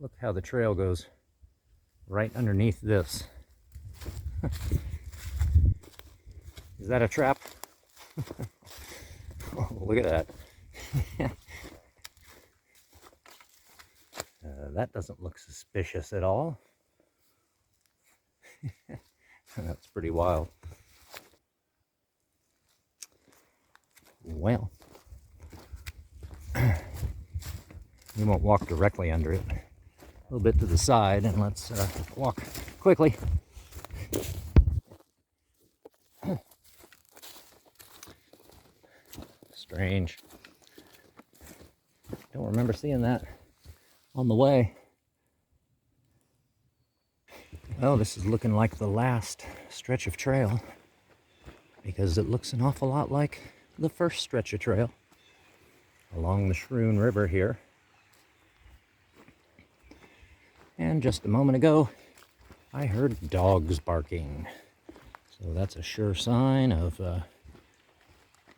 Look how the trail goes right underneath this. Is that a trap? Oh, look at that. That doesn't look suspicious at all. That's pretty wild. Well, we won't walk directly under it. A little bit to the side, and let's walk quickly. Strange. Don't remember seeing that on the way. Oh, this is looking like the last stretch of trail, because it looks an awful lot like the first stretch of trail along the Schroon River here. And just a moment ago, I heard dogs barking. So that's a sure sign of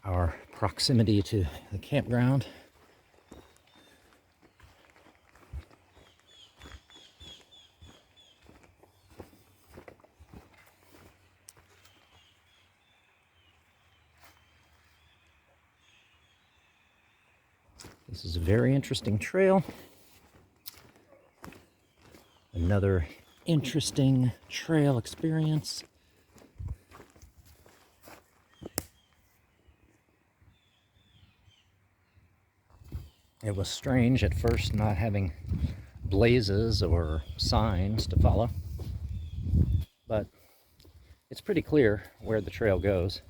our proximity to the campground. This is a very interesting trail. Another interesting trail experience. It was strange at first not having blazes or signs to follow, but it's pretty clear where the trail goes.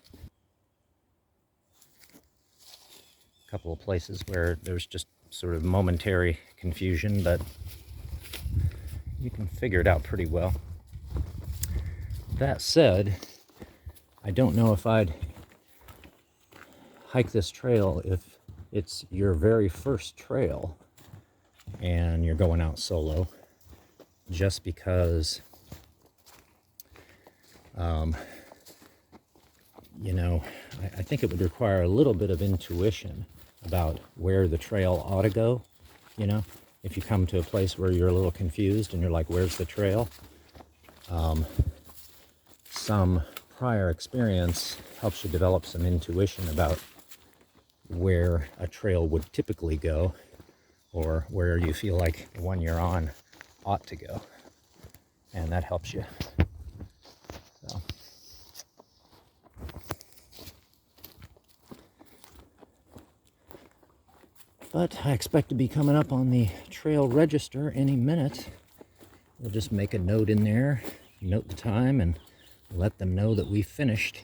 A couple of places where there's just sort of momentary confusion, but you can figure it out pretty well. That said, I don't know if I'd hike this trail if it's your very first trail and you're going out solo, just because you know, I think it would require a little bit of intuition about where the trail ought to go. You know, if you come to a place where you're a little confused and you're like, where's the trail? Some prior experience helps you develop some intuition about where a trail would typically go, or where you feel like the one you're on ought to go, and that helps you. So. But I expect to be coming up on the trail register any minute. We'll just make a note in there, note the time, and let them know that we finished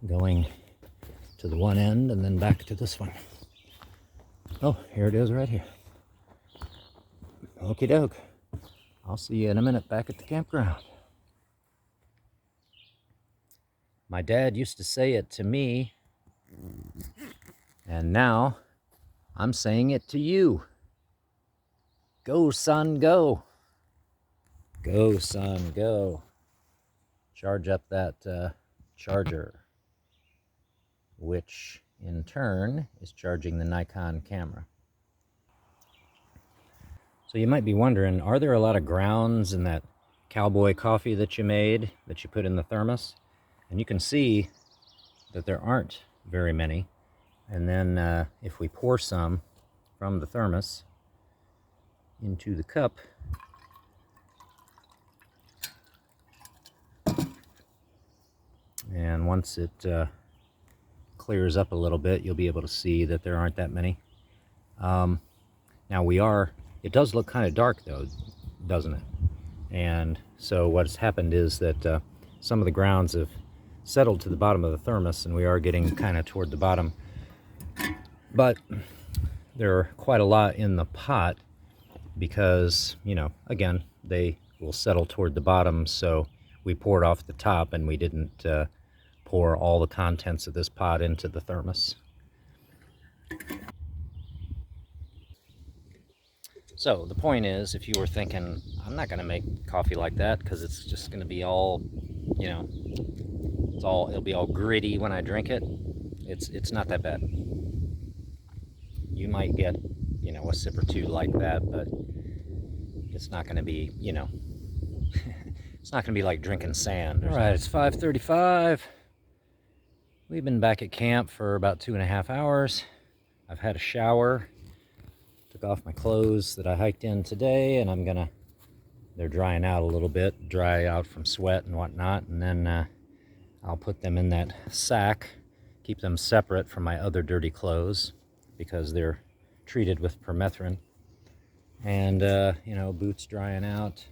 going to the one end and then back to this one. Oh, here it is right here. Okie doke. I'll see you in a minute back at the campground. My dad used to say it to me, and now I'm saying it to you. Go, son, go. Go, son, go. Charge up that charger, which in turn is charging the Nikon camera. So you might be wondering, are there a lot of grounds in that cowboy coffee that you made, that you put in the thermos? And you can see that there aren't very many. And then if we pour some from the thermos into the cup, and once it clears up a little bit, you'll be able to see that there aren't that many. Now it does look kind of dark though, doesn't it? And so what's happened is that some of the grounds have settled to the bottom of the thermos, and we are getting kind of toward the bottom. But there are quite a lot in the pot because, you know, again, they will settle toward the bottom, so we poured off the top and we didn't pour all the contents of this pot into the thermos. So the point is, if you were thinking, I'm not going to make coffee like that because it's just going to be all, you know, it'll be all gritty when I drink it. It's not that bad. You might get, you know, a sip or two like that, but it's not going to be, you know, it's not going to be like drinking sand. All right, it's 5:35. We've been back at camp for about 2.5 hours. I've had a shower, took off my clothes that I hiked in today, and they're drying out a little bit, dry out from sweat and whatnot, and then I'll put them in that sack, keep them separate from my other dirty clothes because they're treated with permethrin. And, you know, boots drying out.